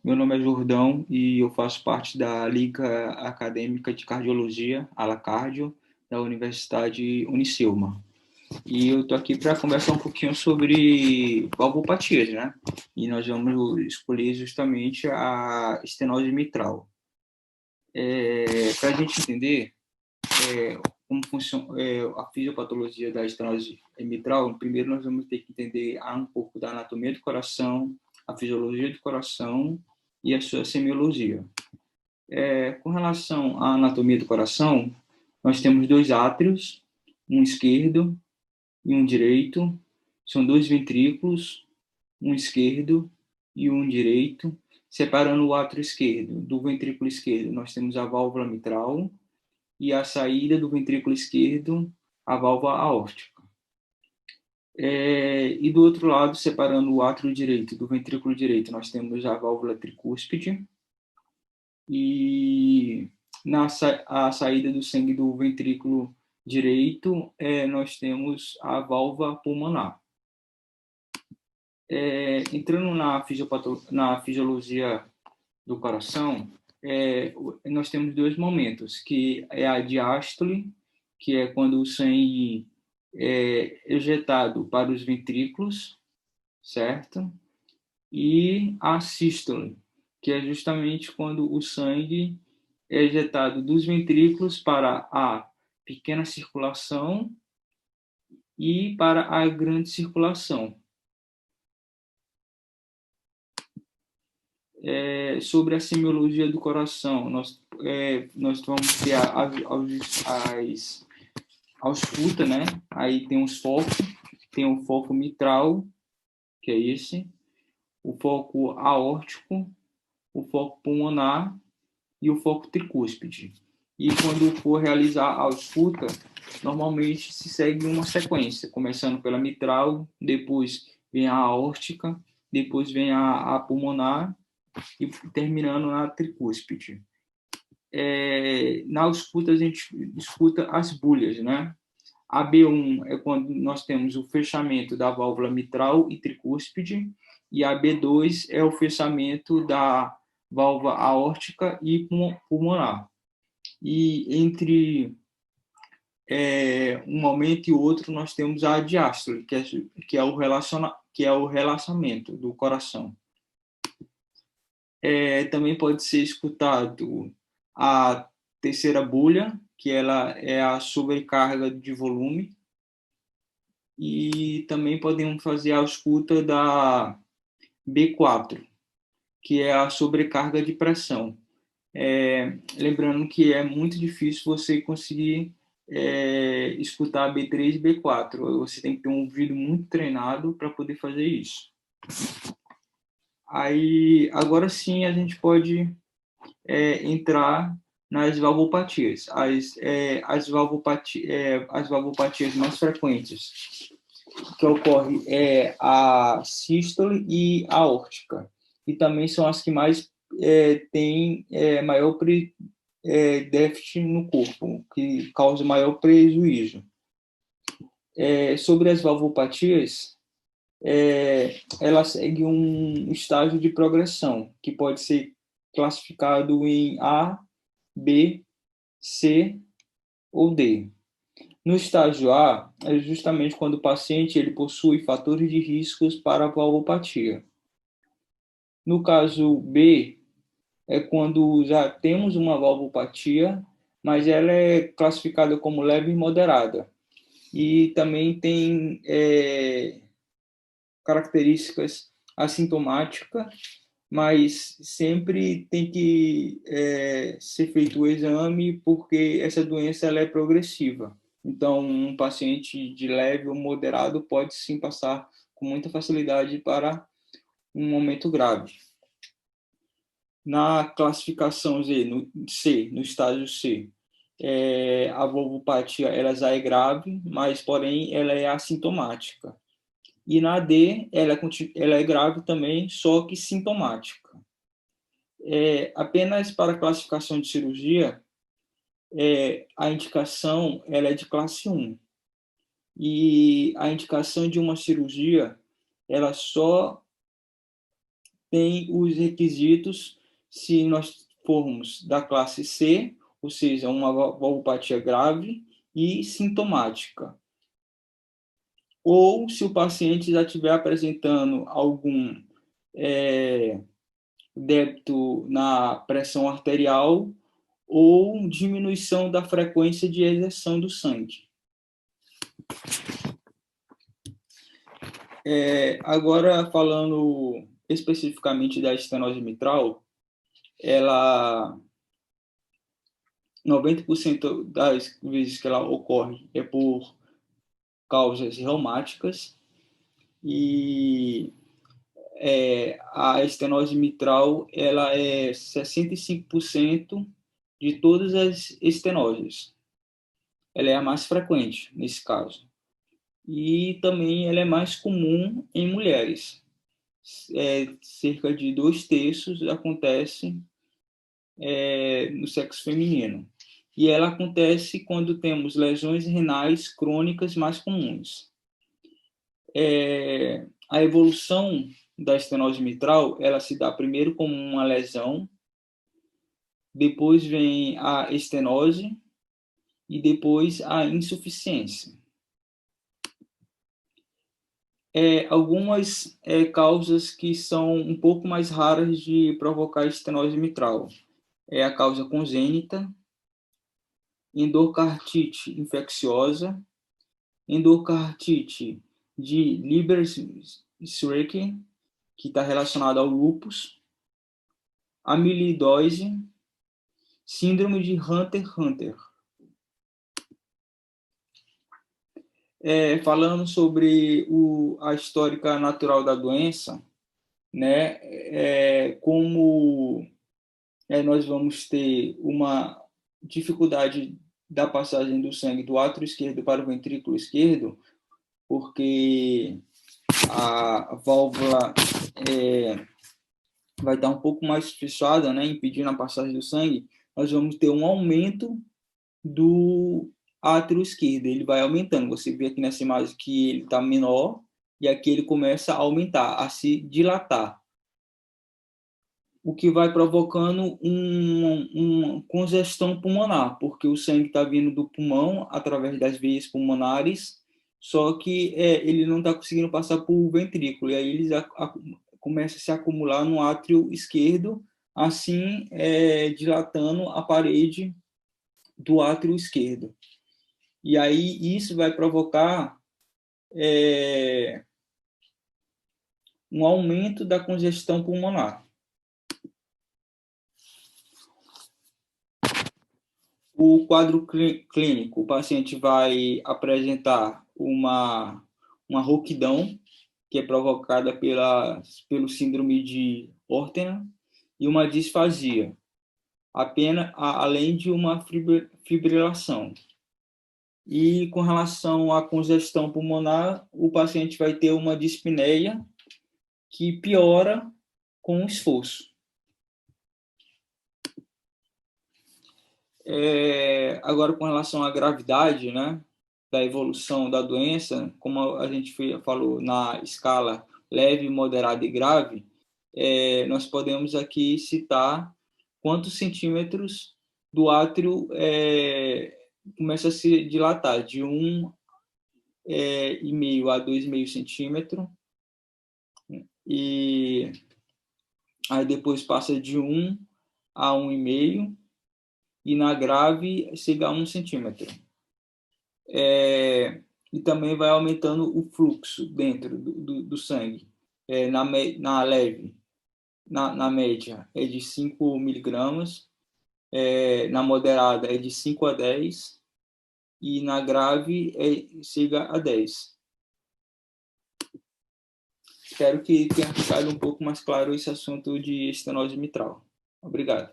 Meu nome é Jordão e eu faço parte da Liga Acadêmica de Cardiologia, Ala Cardio, da Universidade Unicilma. E eu estou aqui para conversar um pouquinho sobre valvopatias, né? E nós vamos escolher justamente a estenose mitral. Para a gente entender como funciona a fisiopatologia da estenose mitral, primeiro nós vamos ter que entender um pouco da anatomia do coração, a fisiologia do coração e a sua semiologia. Com relação à anatomia do coração, nós temos dois átrios, um esquerdo e um direito. São dois ventrículos, um esquerdo e um direito. Separando o átrio esquerdo do ventrículo esquerdo, nós temos a válvula mitral e a saída do ventrículo esquerdo, a válvula aórtica. E do outro lado, separando o átrio direito do ventrículo direito, nós temos a válvula tricúspide e a saída do sangue do ventrículo direito, nós temos a válvula pulmonar. Entrando na fisiologia do coração, nós temos dois momentos, que é a diástole, que é quando o sangue é ejetado para os ventrículos, certo? E a sístole, que é justamente quando o sangue é ejetado dos ventrículos para a pequena circulação e para a grande circulação. Sobre a semiologia do coração, nós vamos ter as ausculta, né? Aí tem os focos, tem o foco mitral, que é esse, o foco aórtico, o foco pulmonar e o foco tricúspide. E quando for realizar a ausculta, normalmente se segue uma sequência, começando pela mitral, depois vem a aórtica, depois vem a pulmonar e terminando na tricúspide. Na ausculta a gente escuta as bulhas, né? A B1 é quando nós temos o fechamento da válvula mitral e tricúspide, e a B2 é o fechamento da válvula aórtica e pulmonar. E entre um momento e outro nós temos a diástole, que é o relaxamento do coração. Também pode ser escutado a terceira bulha, que ela é a sobrecarga de volume, e também podemos fazer a escuta da B4, que é a sobrecarga de pressão. Lembrando que é muito difícil você conseguir escutar B3 e B4. Você tem que ter um ouvido muito treinado para poder fazer isso. Aí, agora sim, a gente pode entrar nas valvopatias. As valvopatias mais frequentes que ocorre é a sístole e a aórtica. E também são as que mais têm maior déficit no corpo, que causa maior prejuízo. Sobre as valvopatias, ela segue um estágio de progressão, que pode ser classificado em A, B, C ou D. No estágio A, é justamente quando o paciente ele possui fatores de riscos para a valvopatia. No caso B, é quando já temos uma valvopatia, mas ela é classificada como leve e moderada. E também tem características assintomáticas, mas sempre tem que ser feito o exame, porque essa doença ela é progressiva. Então, um paciente de leve ou moderado pode sim passar com muita facilidade para um momento grave. Na classificação no estágio C, a valvopatia ela já é grave, mas porém ela é assintomática. E na D, ela é grave também, só que sintomática. Apenas para classificação de cirurgia, a indicação ela é de classe 1. E a indicação de uma cirurgia, ela só tem os requisitos se nós formos da classe C, ou seja, uma valvopatia grave e sintomática. Ou se o paciente já estiver apresentando algum débito na pressão arterial ou diminuição da frequência de ejeção do sangue. Agora, falando especificamente da estenose mitral, ela 90% das vezes que ela ocorre é por causas reumáticas e a estenose mitral ela é 65% de todas as estenoses. Ela é a mais frequente nesse caso. E também ela é mais comum em mulheres. Cerca de 2/3 acontece no sexo feminino. E ela acontece quando temos lesões renais crônicas mais comuns. A evolução da estenose mitral, ela se dá primeiro como uma lesão, depois vem a estenose e depois a insuficiência. Algumas causas que são um pouco mais raras de provocar estenose mitral. É a causa congênita, endocardite infecciosa, endocardite de Lieber-Streicher, que está relacionada ao lúpus, amiloidose, síndrome de Hunter-Hunter. Falando sobre a histórica natural da doença, né, como nós vamos ter uma dificuldade da passagem do sangue do átrio esquerdo para o ventrículo esquerdo, porque a válvula vai estar um pouco mais fechada, né, impedindo a passagem do sangue, nós vamos ter um aumento do átrio esquerdo. Ele vai aumentando. Você vê aqui nessa imagem que ele está menor e aqui ele começa a aumentar, a se dilatar, o que vai provocando uma congestão pulmonar, porque o sangue está vindo do pulmão através das veias pulmonares, só que ele não está conseguindo passar por o ventrículo, e aí ele começa a se acumular no átrio esquerdo, assim dilatando a parede do átrio esquerdo. E aí isso vai provocar um aumento da congestão pulmonar. O quadro clínico, o paciente vai apresentar uma rouquidão, que é provocada pelo síndrome de Ortner, e uma disfasia, além de uma fibrilação. E com relação à congestão pulmonar, o paciente vai ter uma dispneia que piora com o esforço. Agora, com relação à gravidade, né, da evolução da doença, como a gente falou na escala leve, moderada e grave, nós podemos aqui citar quantos centímetros do átrio começa a se dilatar, de 1,5 a 2,5 centímetros, e aí depois passa de 1 a 1,5, e na grave chega a 1 centímetro. E também vai aumentando o fluxo dentro do sangue. Na leve, na média, é de 5 miligramas, na moderada é de 5 a 10, e na grave chega a 10. Espero que tenha ficado um pouco mais claro esse assunto de estenose mitral. Obrigado.